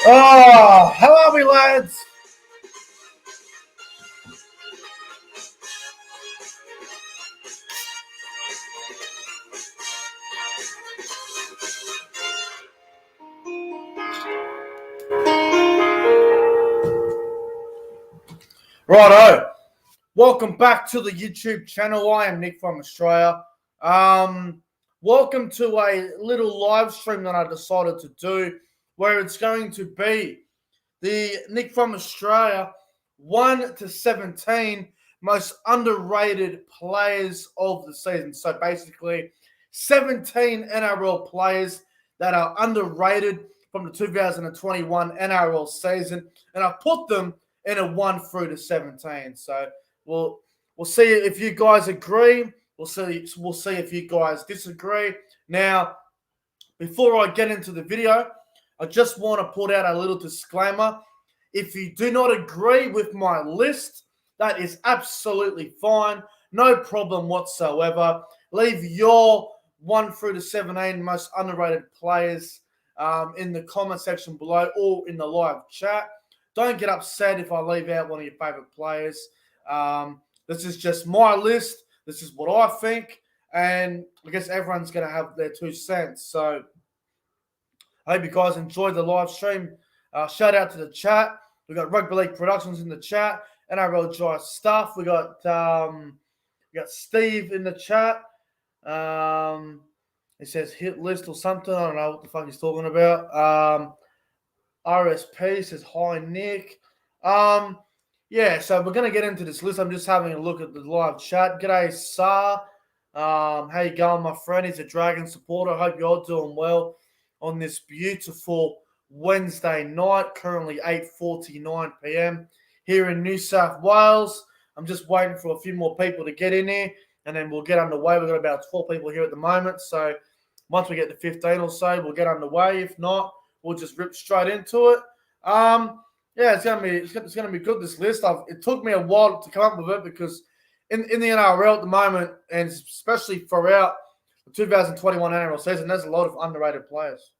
Oh, how are we, lads? Righto. Welcome back to the YouTube channel. I am Nick from Australia. Welcome to a little live stream that I decided to do where it's going to be the Nick from Australia 1 to 17 most underrated players of the season. So basically 17 NRL players that are underrated from the 2021 NRL season, and I put them in a 1 through to 17. So we'll see if you guys agree. We'll see if you guys disagree. Now, before I get into the video, I just want to put out a little disclaimer. If you do not agree with my list, that is absolutely fine. No problem whatsoever. Leave your 1 through to 17 most underrated players in the comment section below or in the live chat. Don't get upset if I leave out one of your favorite players. This is just my list. This is what I think. And I guess everyone's going to have their 2 cents. So I hope you guys enjoyed the live stream. Shout out to the chat. We got Rugby League Productions in the chat. NRL Dry Stuff. We got Steve in the chat. He says hit list or something. I don't know what the fuck he's talking about. RSP says hi Nick. Yeah, so we're gonna get into this list. I'm just having a look at the live chat. G'day, Sar. How you going, my friend? He's a Dragon supporter. I hope you're doing well on this beautiful Wednesday night. Currently 8:49 p.m. here in New South Wales. I'm just waiting for a few more people to get in here, and then we'll get underway. We've got about 12 people here at the moment, so once we get to 15 or so, we'll get underway. If not, we'll just rip straight into it. Yeah, it's gonna be good, this list. It took me a while to come up with it because in the NRL at the moment, and especially throughout the 2021 NRL season, there's a lot of underrated players.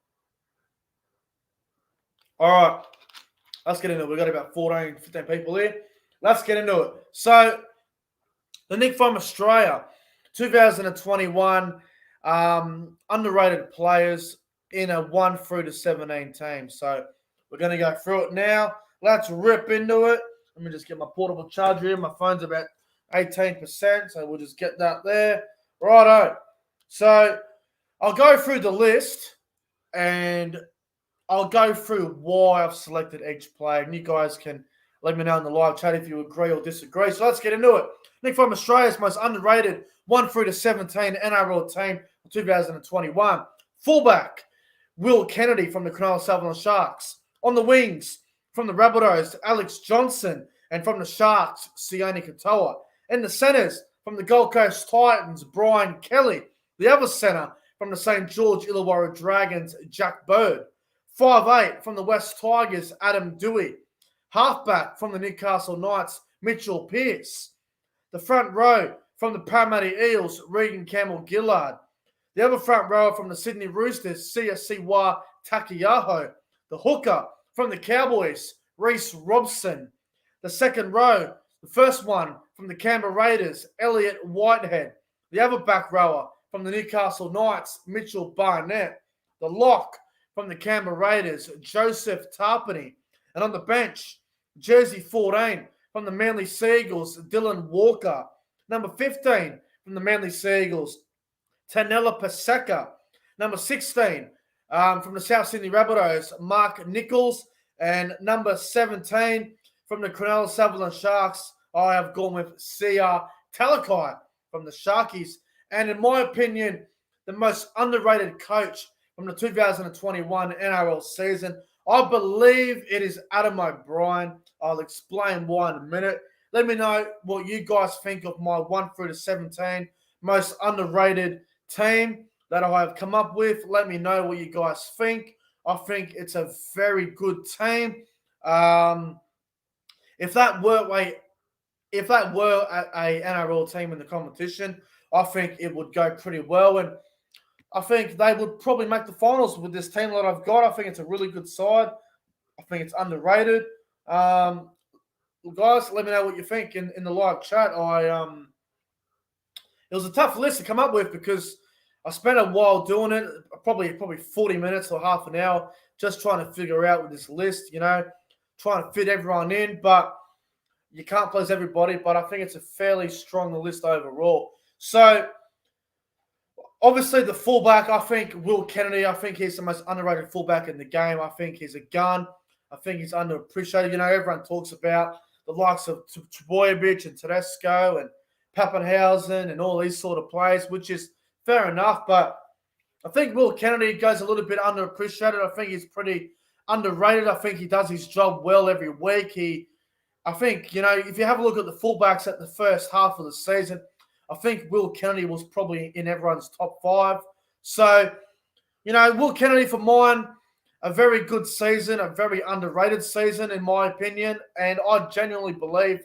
All right, let's get into it. We've got about 14, 15 people here. Let's get into it. So, the Nick from Australia, 2021 underrated players in a 1 through to 17 team. So, we're going to go through it now. Let's rip into it. Let me just get my portable charger here. My phone's about 18%, so we'll just get that there. Righto. So, I'll go through the list, and I'll go through why I've selected each player, and you guys can let me know in the live chat if you agree or disagree. So let's get into it. Nick from Australia's most underrated 1 through to 17 NRL team of 2021. Fullback, Will Kennedy from the Cronulla Sutherland Sharks. On the wings, from the Rabbitohs, Alex Johnson, and from the Sharks, Sione Katoa. In the centres, from the Gold Coast Titans, Brian Kelly. The other centre, from the St. George Illawarra Dragons, Jack Bird. 5'8", from the West Tigers, Adam Dewey. Halfback, from the Newcastle Knights, Mitchell Pearce. The front row, from the Parramatta Eels, Reagan, Campbell, Gillard. The other front row, from the Sydney Roosters, Siwa Takiyaho. The hooker, from the Cowboys, Rhys Robson. The second row, the first one, from the Canberra Raiders, Elliot Whitehead. The other back rower, from the Newcastle Knights, Mitchell Barnett. The lock, from the Canberra Raiders, Joseph Tarpany. And on the bench, jersey 14, from the Manly Seagulls, Dylan Walker. Number 15, from the Manly Seagulls, Tanella Paseka. Number 16, from the South Sydney Rabbitohs, Mark Nichols. And number 17, from the Cronulla Sutherland Sharks, I have gone with Sia Talakai from the Sharkies. And in my opinion, the most underrated coach from the 2021 NRL season, I believe it is Adam O'Brien. I'll explain why in a minute. Let me know what you guys think of my 1 through to 17 most underrated team that I have come up with. Let me know what you guys think. I think it's a very good team. If that were a NRL team in the competition, I think it would go pretty well, and I think they would probably make the finals with this team that I've got. I think it's a really good side. I think it's underrated. Guys, let me know what you think in the live chat. It was a tough list to come up with because I spent a while doing it, probably 40 minutes or half an hour, just trying to figure out with this list, trying to fit everyone in, but you can't please everybody, but I think it's a fairly strong list overall. So, obviously, the fullback, I think Will Kennedy, I think he's the most underrated fullback in the game. I think he's a gun. I think he's underappreciated. Everyone talks about the likes of Trbojevic and Tedesco and Pappenhausen and all these sort of players, which is fair enough, but I think Will Kennedy goes a little bit underappreciated. I think he's pretty underrated. I think he does his job well every week. I think, if you have a look at the fullbacks at the first half of the season, I think Will Kennedy was probably in everyone's top 5. So, Will Kennedy for mine, a very good season, a very underrated season in my opinion, and I genuinely believe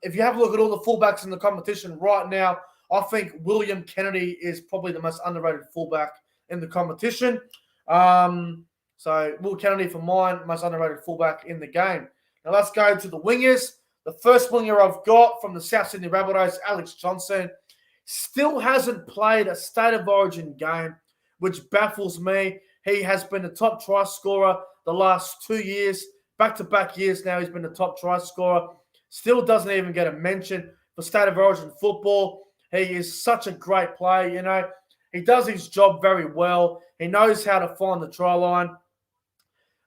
if you have a look at all the fullbacks in the competition right now, I think William Kennedy is probably the most underrated fullback in the competition. So Will Kennedy for mine, most underrated fullback in the game. Now let's go to the wingers. The first winger I've got from the South Sydney Rabbitohs, Alex Johnson, still hasn't played a State of Origin game, which baffles me. He has been the top try scorer the last 2 years. Back-to-back years now, he's been the top try scorer. Still doesn't even get a mention for State of Origin football. He is such a great player, He does his job very well. He knows how to find the try line.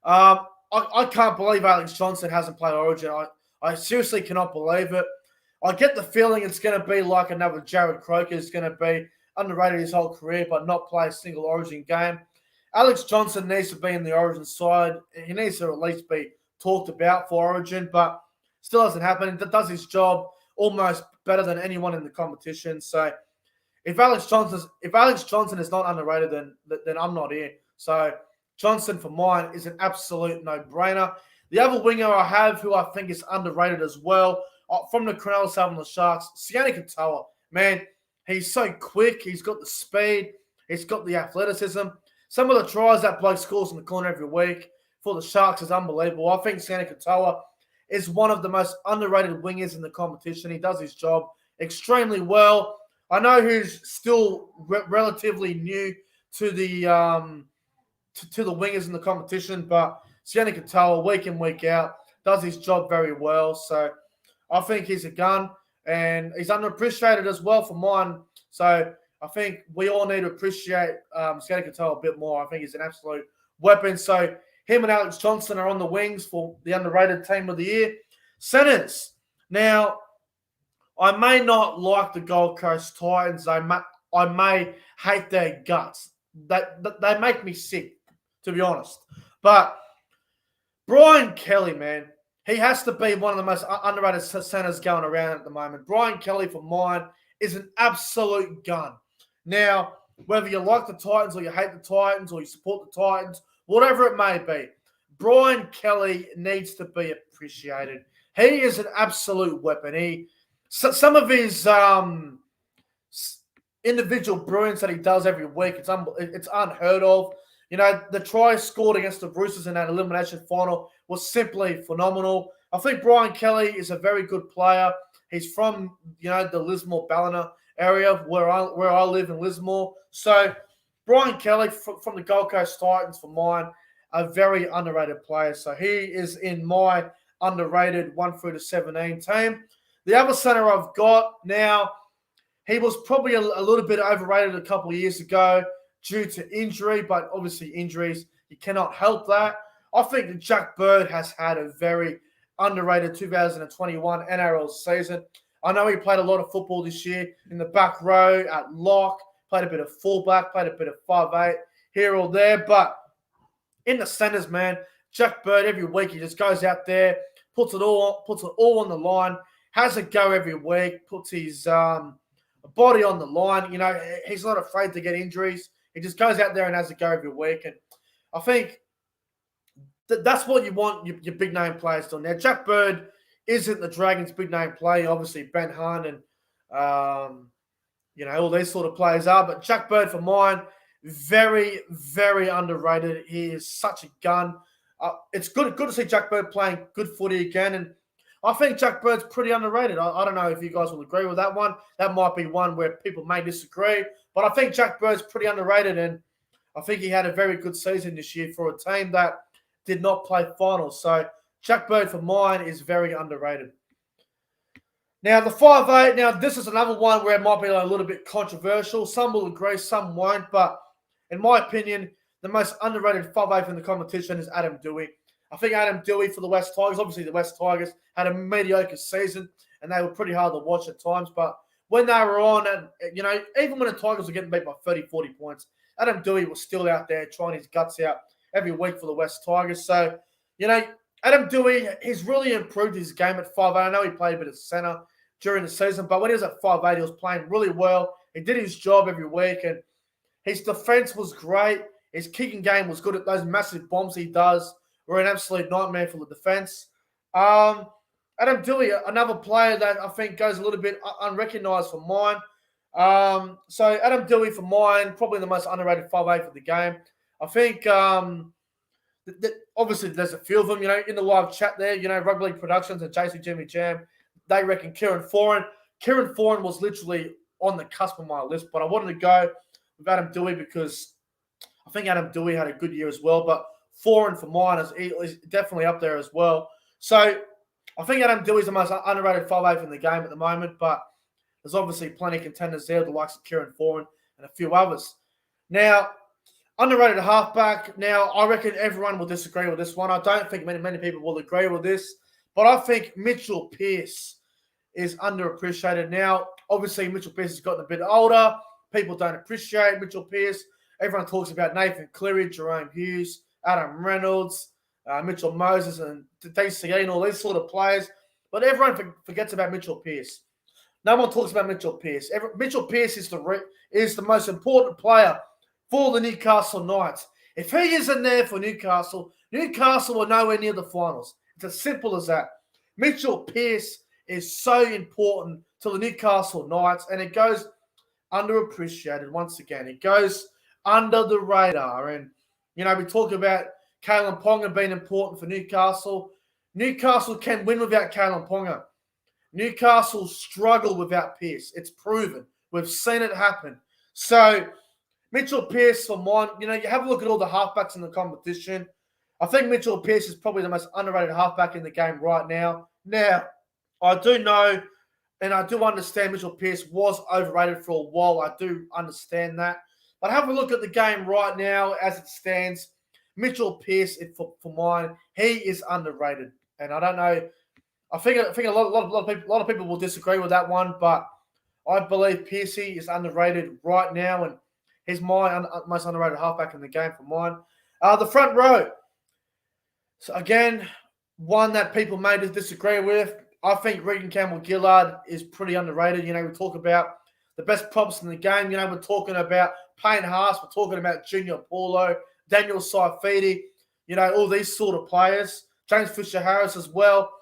I can't believe Alex Johnson hasn't played Origin. I seriously cannot believe it. I get the feeling it's going to be like another Jared Croker. Is going to be underrated his whole career but not play a single Origin game. Alex Johnson needs to be in the Origin side. He needs to at least be talked about for Origin, but still hasn't happened. He does his job almost better than anyone in the competition. So if Alex Johnson is not underrated, then I'm not here. So Johnson for mine is an absolute no-brainer. The other winger I have who I think is underrated as well, from the Cronulla Sutherland Sharks, Sione Katoa. Man, he's so quick. He's got the speed. He's got the athleticism. Some of the tries that bloke scores in the corner every week for the Sharks is unbelievable. I think Sione Katoa is one of the most underrated wingers in the competition. He does his job extremely well. I know he's still relatively new to the to the wingers in the competition, but Sione Katoa, week in, week out, does his job very well. So I think he's a gun, and he's underappreciated as well for mine. So I think we all need to appreciate Sione Katoa a bit more. I think he's an absolute weapon. So him and Alex Johnson are on the wings for the underrated team of the year. Centers. Now, I may not like the Gold Coast Titans. I may hate their guts. They make me sick, to be honest. But Brian Kelly, man, he has to be one of the most underrated centers going around at the moment. Brian Kelly, for mine, is an absolute gun. Now, whether you like the Titans or you hate the Titans or you support the Titans, whatever it may be, Brian Kelly needs to be appreciated. He is an absolute weapon. Some of his individual brilliance that he does every week, it's unheard of. The try scored against the Roosters in that elimination final was simply phenomenal. I think Brian Kelly is a very good player. He's from, the Lismore Ballina area where I live in Lismore. So Brian Kelly from the Gold Coast Titans, for mine, a very underrated player. So he is in my underrated 1 through to 17 team. The other center I've got now, he was probably a little bit overrated a couple of years ago due to injury, but obviously injuries, you cannot help that. I think that Jack Bird has had a very underrated 2021 NRL season. I know he played a lot of football this year in the back row, at lock, played a bit of fullback, played a bit of 5'8", here or there, but in the centers, man, Jack Bird, every week he just goes out there, puts it all on the line, has a go every week, puts his body on the line. He's not afraid to get injuries. He just goes out there and has a go every week. And I think that's what you want your big name players doing. Now, Jack Bird isn't the Dragons' big name player. Obviously, Ben Hunt and all these sort of players are. But Jack Bird, for mine, very, very underrated. He is such a gun. it's good to see Jack Bird playing good footy again. And I think Jack Bird's pretty underrated. I don't know if you guys will agree with that one. That might be one where people may disagree. But I think Jack Bird's pretty underrated. And I think he had a very good season this year for a team that did not play finals. So Jack Bird, for mine, is very underrated. Now, the 5'8", now this is another one where it might be a little bit controversial. Some will agree, some won't. But in my opinion, the most underrated 5'8" in the competition is Adam Dewey. I think Adam Dewey for the West Tigers, obviously the West Tigers had a mediocre season and they were pretty hard to watch at times. But when they were on, and even when the Tigers were getting beat by 30, 40 points, Adam Dewey was still out there trying his guts out every week for the West Tigers. So, Adam Dewey, he's really improved his game at 5'8". I know he played a bit of centre during the season, but when he was at 5'8", he was playing really well. He did his job every week, and his defence was great. His kicking game was good. At those massive bombs he does were an absolute nightmare for the defence. Adam Dewey, another player that I think goes a little bit unrecognised for mine. So Adam Dewey for mine, probably the most underrated 5'8" for the game. I think obviously there's a few of them, in the live chat there, Rugby League Productions and JC Jimmy Jam, they reckon Kieran Foran. Kieran Foran was literally on the cusp of my list, but I wanted to go with Adam Dewey because I think Adam Dewey had a good year as well, but Foran for mine is definitely up there as well. So I think Adam Dewey's the most underrated 5'8" in the game at the moment, but there's obviously plenty of contenders there, the likes of Kieran Foran and a few others. Now, underrated halfback. Now, I reckon everyone will disagree with this one. I don't think many people will agree with this, but I think Mitchell Pearce is underappreciated. Now, obviously, Mitchell Pearce has gotten a bit older. People don't appreciate Mitchell Pearce. Everyone talks about Nathan Cleary, Jerome Hughes, Adam Reynolds, Mitchell Moses, and DCE and all these sort of players. But everyone forgets about Mitchell Pearce. No one talks about Mitchell Pearce. Mitchell Pearce is the most important player for the Newcastle Knights. If he isn't there for Newcastle are nowhere near the finals. It's as simple as that. Mitchell Pearce is so important to the Newcastle Knights, and it goes underappreciated once again. It goes under the radar. And, we talk about Kalen Ponga being important for Newcastle. Newcastle can win without Kalen Ponga. Newcastle struggle without Pearce. It's proven. We've seen it happen. So, Mitchell Pearce for mine, you have a look at all the halfbacks in the competition. I think Mitchell Pearce is probably the most underrated halfback in the game right now. Now, I do know and I do understand Mitchell Pearce was overrated for a while. I do understand that. But have a look at the game right now as it stands. Mitchell Pearce, for mine, he is underrated. And I don't know. I think a lot of people will disagree with that one, but I believe Pearcey is underrated right now, and he's my most underrated halfback in the game for mine. The front row. So again, one that people may disagree with. I think Reagan Campbell Gillard is pretty underrated. We talk about the best props in the game. We're talking about Payne Haas. We're talking about Junior Paulo, Daniel Saifidi, all these sort of players. James Fisher-Harris as well.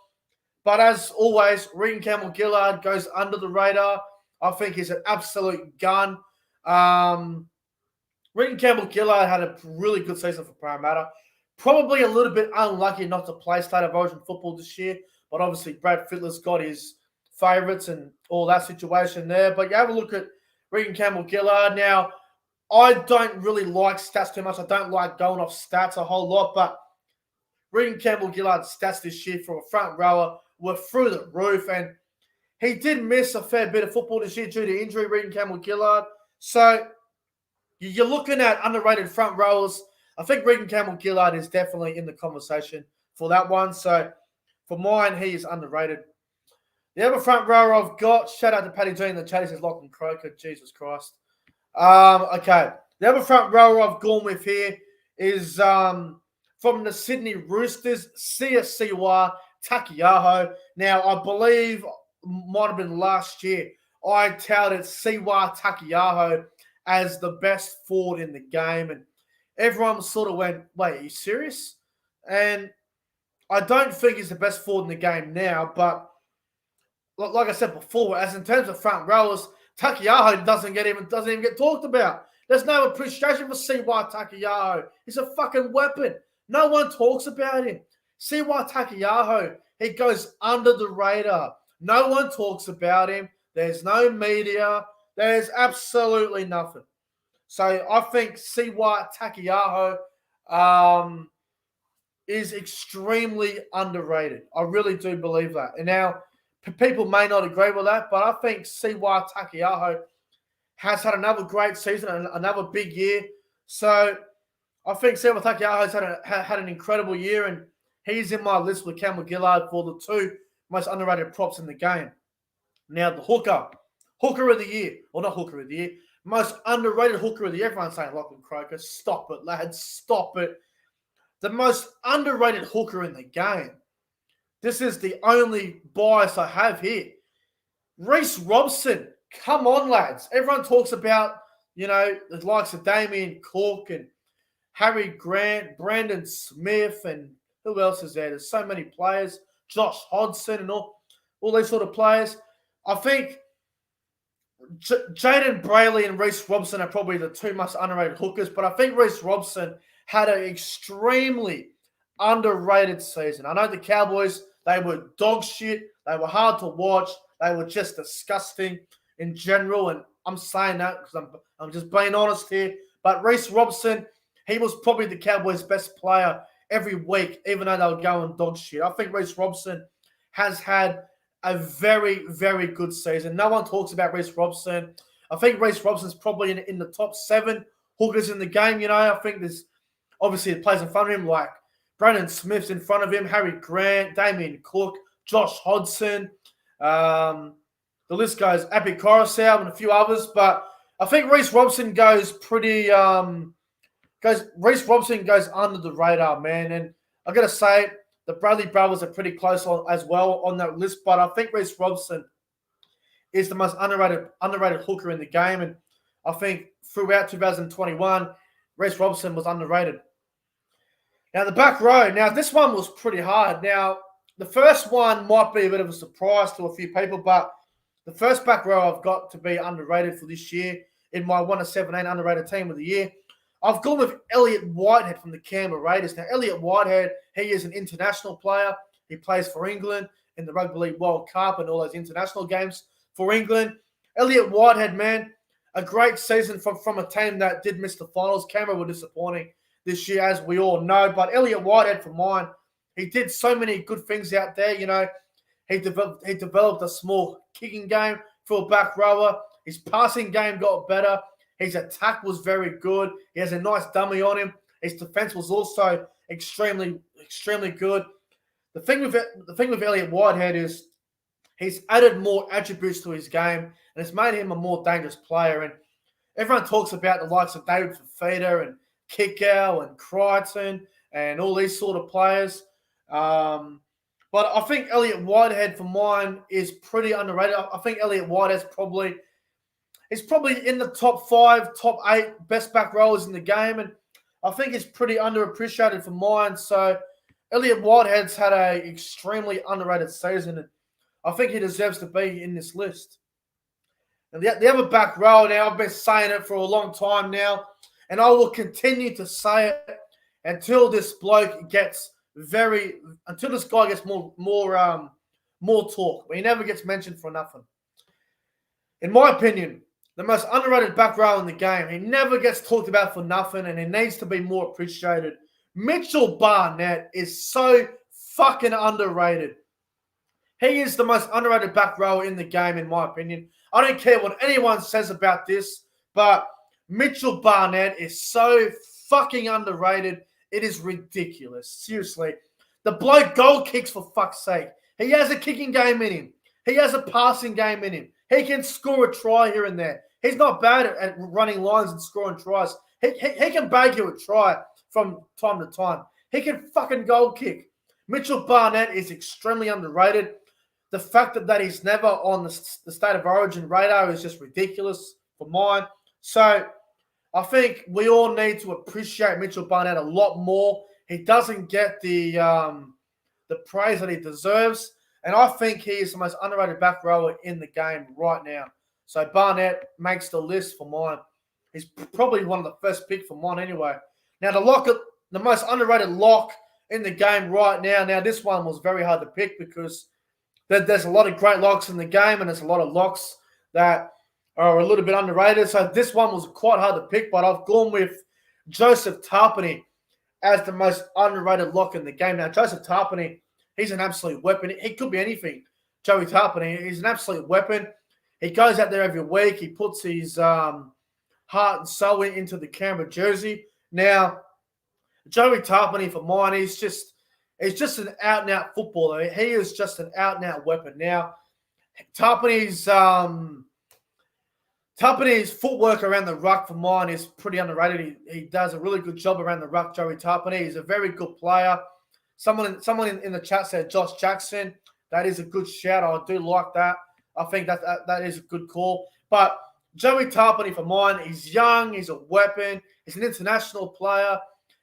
But as always, Reagan Campbell Gillard goes under the radar. I think he's an absolute gun. Reagan Campbell Gillard had a really good season for Parramatta. Probably a little bit unlucky not to play State of Origin football this year. But obviously, Brad Fittler's got his favourites and all that situation there. But you have a look at Reagan Campbell Gillard. Now, I don't really like stats too much. I don't like going off stats a whole lot. But Reagan Campbell Gillard's stats this year for a front rower were through the roof. And he did miss a fair bit of football this year due to injury, Reagan Campbell Gillard. So you're looking at underrated front rowers. I think Reagan Campbell Gillard is definitely in the conversation for that one. So for mine, he is underrated. The other front rower I've got, shout out to Paddy G in the chat, he says Lachlan Croker, Jesus Christ. Okay, the other front rower I've gone with here is from the Sydney Roosters, Siwa Takiaho. Now, I believe, might have been last year, I touted Siwa Takiaho as the best forward in the game, and everyone sort of went, wait, are you serious? And I don't think he's the best forward in the game now, but like I said before, as in terms of front rowers, Takiaho doesn't even get talked about. There's no appreciation for CY Takiaho. He's a fucking weapon. No one talks about him. Siwa Takiyaho, he goes under the radar. No one talks about him. There's no media. There's absolutely nothing. So I think Siwa Takiyaho is extremely underrated. I really do believe that. And now, people may not agree with that, but I think Siwa Takiyaho has had another great season and another big year. So I think Siwa Takiyaho has had an incredible year, and he's in my list with Campbell Gillard for the two most underrated props in the game. Now, the hooker of the year, or not hooker of the year, most underrated hooker of the year. Everyone's saying Lachlan Croker. Stop it, lads. Stop it. The most underrated hooker in the game. This is the only bias I have here. Rhys Robson. Come on, lads. Everyone talks about, the likes of Damien Cook and Harry Grant, Brandon Smith, and who else is there? There's so many players. Josh Hodgson and all these sort of players. I think Jaden Brayley and Rhys Robson are probably the two most underrated hookers, but I think Rhys Robson had an extremely underrated season. I know the Cowboys, they were dog shit. They were hard to watch. They were just disgusting in general, and I'm saying that because I'm just being honest here. But Rhys Robson, he was probably the Cowboys' best player every week, even though they were going dog shit. I think Rhys Robson has had a very, very good season. No one talks about Rhys Robson. I think Rhys Robson's probably in the top 7 hookers in the game. I think there's obviously players in front of him like Brandon Smith's in front of him, Harry Grant, Damien Cook, Josh Hodgson. The list goes Api Coruscant and a few others, but I think Rhys Robson goes pretty Rhys Robson goes under the radar, man. And I gotta say, the Bradley brothers are pretty close as well on that list, but I think Rhys Robson is the most underrated hooker in the game, and I think throughout 2021, Rhys Robson was underrated. Now, the back row. Now, this one was pretty hard. Now, the first one might be a bit of a surprise to a few people, but the first back row I've got to be underrated for this year in my 1-17 underrated team of the year. I've gone with Elliot Whitehead from the Campbell Raiders. Now, Elliot Whitehead, he is an international player. He plays for England in the Rugby League World Cup and all those international games for England. Elliot Whitehead, man, a great season from a team that did miss the finals. Canberra were disappointing this year, as we all know. But Elliot Whitehead, for mine, he did so many good things out there. He developed a small kicking game for a back rower. His passing game got better. His attack was very good. He has a nice dummy on him. His defense was also extremely, extremely good. The thing with Elliot Whitehead is he's added more attributes to his game, and it's made him a more dangerous player. And everyone talks about the likes of David Fafita and Kickow and Crichton and all these sort of players. But I think Elliot Whitehead, for mine, is pretty underrated. I think Elliot Whitehead's probably in the top 5, top 8 best back rowers in the game, and I think he's pretty underappreciated for mine. So Elliot Whitehead's had an extremely underrated season, and I think he deserves to be in this list. And the other back row, now, I've been saying it for a long time now, and I will continue to say it until this bloke gets until this guy gets more talk, but he never gets mentioned for nothing. In my opinion, the most underrated back row in the game, he never gets talked about for nothing, and he needs to be more appreciated. Mitchell Barnett is so fucking underrated. He is the most underrated back rower in the game, in my opinion. I don't care what anyone says about this, but Mitchell Barnett is so fucking underrated. It is ridiculous. Seriously. The bloke goal kicks, for fuck's sake. He has a kicking game in him. He has a passing game in him. He can score a try here and there. He's not bad at running lines and scoring tries. He can bag you a try from time to time. He can fucking goal kick. Mitchell Barnett is extremely underrated. The fact that he's never on the State of Origin radar is just ridiculous for mine. So I think we all need to appreciate Mitchell Barnett a lot more. He doesn't get the praise that he deserves. And I think he is the most underrated back rower in the game right now. So Barnett makes the list for mine. He's probably one of the first pick for mine anyway. Now the lock the most underrated lock in the game right now. Now, this one was very hard to pick because there's a lot of great locks in the game, and there's a lot of locks that are a little bit underrated. So this one was quite hard to pick, but I've gone with Joseph Tarpany as the most underrated lock in the game. Now, Joseph Tarpany, he's an absolute weapon. He could be anything. Joey Tarpany, he's an absolute weapon. He goes out there every week. He puts his heart and soul into the Canberra jersey. Now, Joey Tarpany, for mine, he's just an out-and-out footballer. He is just an out-and-out weapon. Now, Tarpany's footwork around the ruck, for mine, is pretty underrated. He does a really good job around the ruck, Joey Tarpany. He's a very good player. Someone in the chat said Josh Jackson. That is a good shout. I do like that. I think that is a good call. But Joey Tarpany, for mine, he's young. He's a weapon. He's an international player.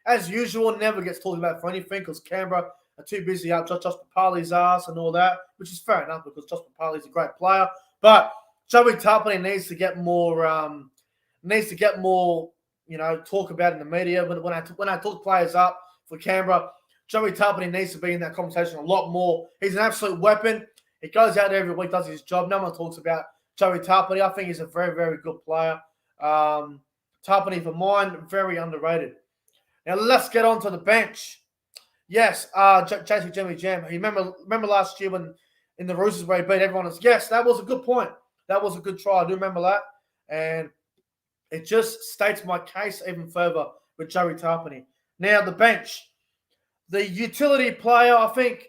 As usual, never gets talked about for anything because Canberra are too busy up Josh Papali's ass and all that, which is fair enough because Josh Papali's a great player. But Joey Tarpany needs to get more, talk about in the media. When I talk players up for Canberra, Joey Tarpany needs to be in that conversation a lot more. He's an absolute weapon. He goes out there every week, does his job. No one talks about Joey Tarpany. I think he's a very, very good player. Tarpany, for mine, very underrated. Now, let's get on to the bench. Yes, JC Jimmy Jam. You remember last year when in the Roosters where he beat everyone? Yes, that was a good point. That was a good try. I do remember that. And it just states my case even further with Joey Tarpany. Now, the bench. The utility player, I think,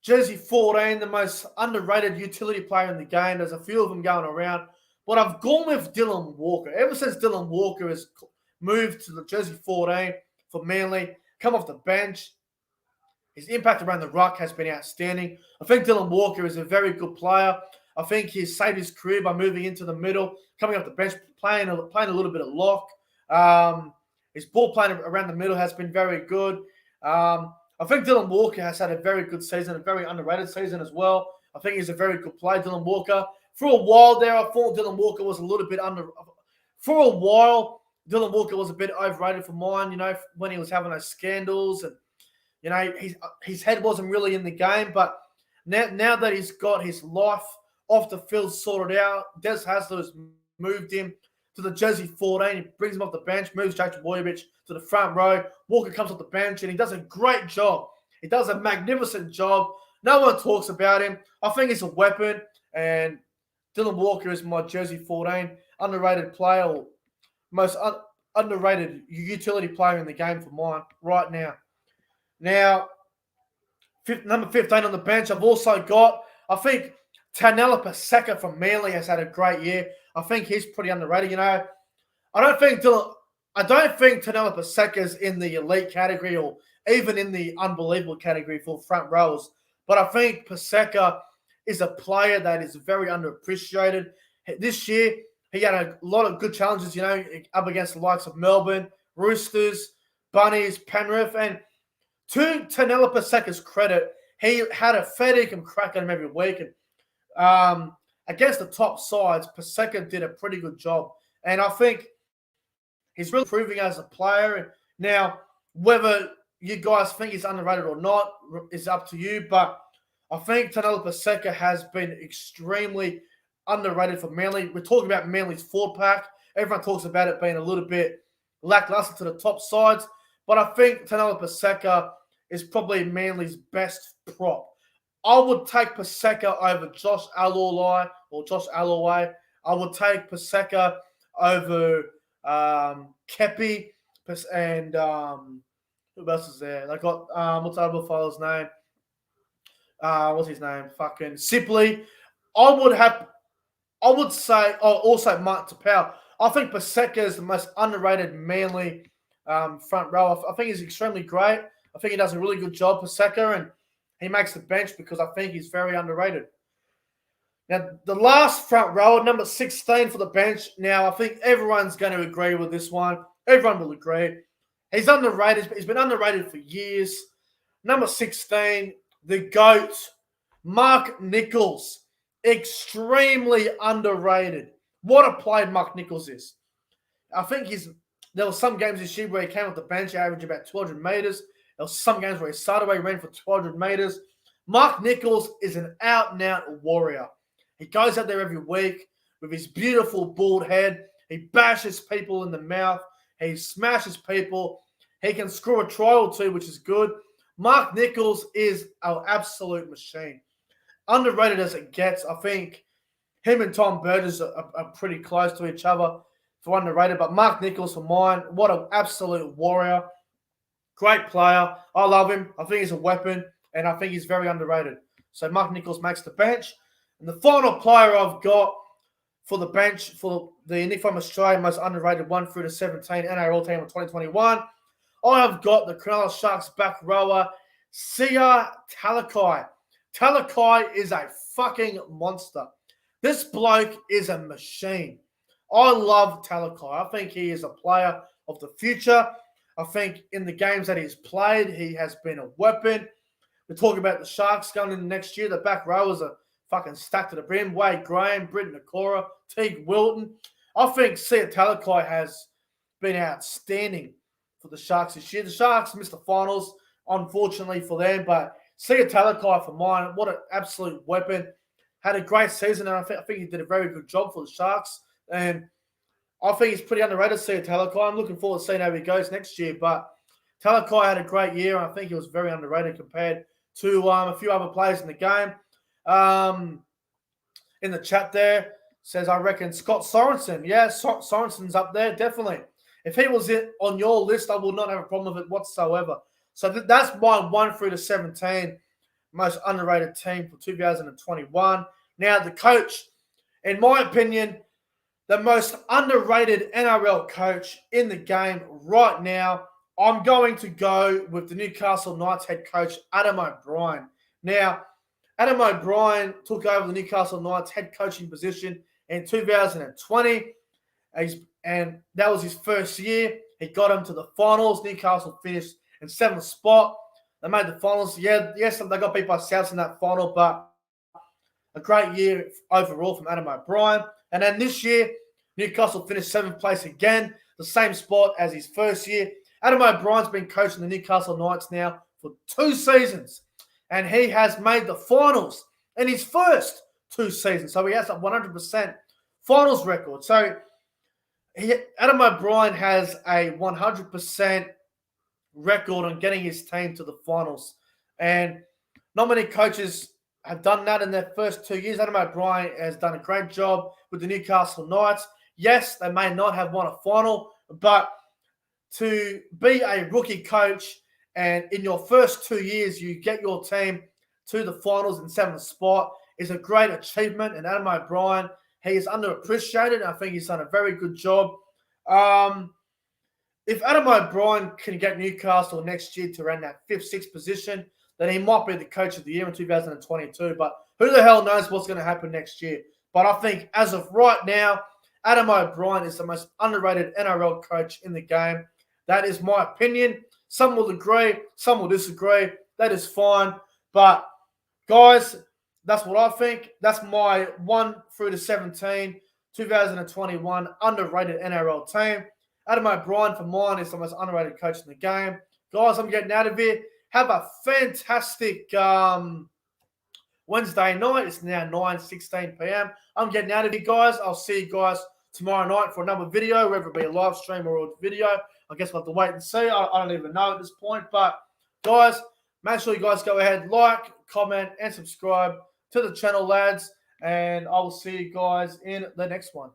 jersey 14, the most underrated utility player in the game. There's a few of them going around. But I've gone with Dylan Walker. Ever since Dylan Walker has moved to the jersey 14 for Manly, come off the bench, his impact around the ruck has been outstanding. I think Dylan Walker is a very good player. I think he's saved his career by moving into the middle, coming off the bench, playing a little bit of lock. His ball playing around the middle has been very good. I think Dylan Walker has had a very good season, a very underrated season as well. I think he's a very good player, Dylan Walker. For a while there, I thought Dylan Walker was a little bit For a while, Dylan Walker was a bit overrated for mine, when he was having those scandals and, his head wasn't really in the game. But now that he's got his life off the field sorted out, Des Hasler's moved him to the jersey 14. He brings him off the bench, moves Jacob Boyovich to the front row. Walker comes off the bench, and he does a great job. He does a magnificent job. No one talks about him. I think he's a weapon, and Dylan Walker is my jersey 14 underrated player, or most underrated utility player in the game for mine right now. Now, number 15 on the bench, I've also got, I think, Tanela Paseka from Manly has had a great year. I think he's pretty underrated. I don't think Tanela Paseka's in the elite category or even in the unbelievable category for front rowers. But I think Paseka is a player that is very underappreciated. This year, he had a lot of good challenges, up against the likes of Melbourne, Roosters, Bunnies, Penrith. And to Tanela Paseka's credit, he had a fair dinkum crack at him every week. And against the top sides, Paseka did a pretty good job. And I think he's really improving as a player. Now, whether you guys think he's underrated or not is up to you. But I think Tanela Paseka has been extremely underrated for Manly. We're talking about Manly's forward pack. Everyone talks about it being a little bit lackluster to the top sides. But I think Tanela Paseka is probably Manly's best prop. I would take Paseka over Josh Alloway. I would take Paseka over Kepi and who else is there? They got what's the other fellow's name? What's his name? Fucking Sipley. I would say also Mark Tapau. I think Paseka is the most underrated Manly front row. I think he's extremely great. I think he does a really good job, Paseka, and he makes the bench because I think he's very underrated. Now, the last front rower, number 16 for the bench. Now, I think everyone's going to agree with this one. Everyone will agree. He's underrated. He's been underrated for years. Number 16, the GOAT, Mark Nichols. Extremely underrated. What a player Mark Nichols is. I think he's There were some games this year where he came off the bench, averaged about 200 metres. There were some games where he started away, ran for 200 metres. Mark Nichols is an out-and-out warrior. He goes out there every week with his beautiful bald head. He bashes people in the mouth. He smashes people. He can score a try or two, which is good. Mark Nichols is an absolute machine. Underrated as it gets. I think him and Tom Burgess are pretty close to each other for underrated. But Mark Nichols for mine, what an absolute warrior. Great player. I love him. I think he's a weapon, and I think he's very underrated. So Mark Nichols makes the bench. And the final player I've got for the bench for the Nick from Australia most underrated 1 through to 17 NRL team of 2021, I have got the Cronulla Sharks back rower, Sia Talakai. Talakai is a fucking monster. This bloke is a machine. I love Talakai. I think he is a player of the future. I think in the games that he's played, he has been a weapon. We're talking about the Sharks going into next year. The back rowers are fucking stacked to the brim. Wade Graham, Britton Nakora, Teague Wilton. I think Sia Talakai has been outstanding for the Sharks this year. The Sharks missed the finals, unfortunately for them, but Sia Talakai for mine, what an absolute weapon. Had a great season, and I think he did a very good job for the Sharks. And I think he's pretty underrated, Sia Talakai. I'm looking forward to seeing how he goes next year. But Talakai had a great year, and I think he was very underrated compared to a few other players in the game. In the chat there, says, I reckon Scott Sorensen. Yeah, Sorensen's up there, definitely. If he was on your list, I would not have a problem with it whatsoever. So that's my 1 through to 17 most underrated team for 2021. Now, the coach, in my opinion, the most underrated NRL coach in the game right now, I'm going to go with the Newcastle Knights head coach, Adam O'Brien. Now, Adam O'Brien took over the Newcastle Knights head coaching position in 2020, and that was his first year. He got them to the finals. Newcastle finished in 7th spot. They made the finals. Yeah, yes, they got beat by Souths in that final, but a great year overall from Adam O'Brien. And then this year, Newcastle finished 7th place again, the same spot as his first year. Adam O'Brien's been coaching the Newcastle Knights now for 2 seasons, and he has made the finals in his first 2 seasons. So he has a 100% finals record. So Adam O'Brien has a 100% record on getting his team to the finals. And not many coaches have done that in their first 2 years. Adam O'Brien has done a great job with the Newcastle Knights. Yes, they may not have won a final, but to be a rookie coach and in your first 2 years you get your team to the finals in 7th spot is a great achievement. And Adam O'Brien, he is underappreciated. I think he's done a very good job. If Adam O'Brien can get Newcastle next year to around that 5th, 6th position, then he might be the coach of the year in 2022. But who the hell knows what's going to happen next year? But I think as of right now, Adam O'Brien is the most underrated NRL coach in the game. That is my opinion. Some will agree, some will disagree. That is fine. But guys, that's what I think. That's my 1 through to 17, 2021 underrated NRL team. Adam O'Brien for mine is the most underrated coach in the game. Guys, I'm getting out of here. Have a fantastic Wednesday night. It's now 9:16 p.m. I'm getting out of here, guys. I'll see you guys tomorrow night for another video, whether it be a live stream or a video. I guess we'll have to wait and see. I don't even know at this point. But, guys, make sure you guys go ahead, like, comment, and subscribe to the channel, lads. And I will see you guys in the next one.